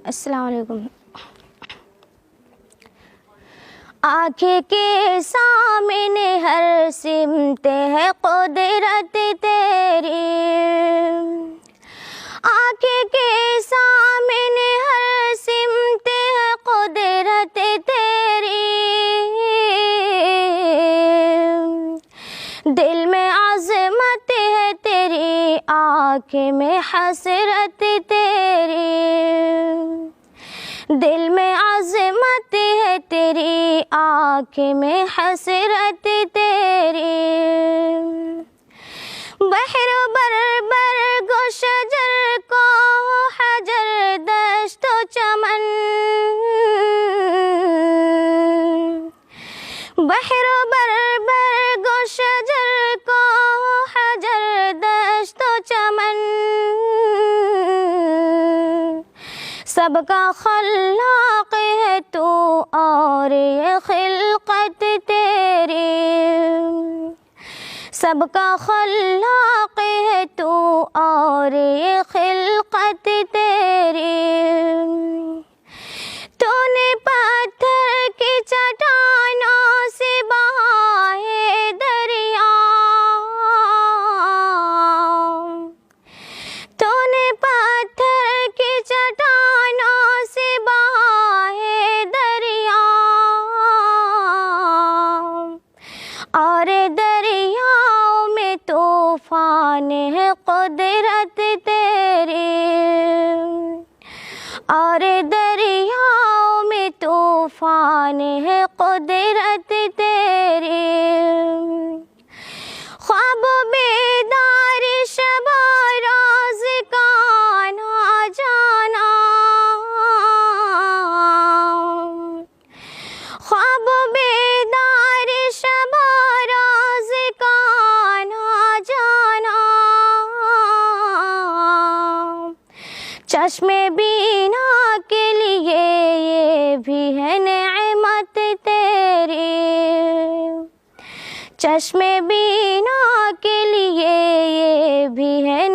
السلام علیکم۔ آنکھ کے سامنے ہر سمت ہے قدرت تیری، آنکھ کے سامنے ہر سمت ہے قدرت تیری، دل میں عظمت ہے تیری، آنکھ میں حسرت تیری، دل میں عظمت ہے تیری، آنکھ میں حسرت تیری، بحر و بر گو شجر کو حجر دشت و چمن، بحر و بر گو شجر کو حجر دشت و چمن، سب کا خلاق ہے تو اور یہ خلقت تیری، سب کا خلاق ہے تو اور یہ خلقت تیری، تو نے پتھر کی چٹانوں سے بہا ہے دریا، تو نے پتھر کی چٹانوں سے بہا ہے دریا، اور دریاؤں میں طوفان ہے قدرت تیری، اور دریاؤں میں طوفان ہے قدرت تیری، خواب و بیدار شب و روز کا نہ جانا، خواب و بیدار شب و روز کا نہ جانا، چشم بینا کے لیے یہ بھی ہے نعمت تیری، چشم بینا کے لیے یہ بھی ہے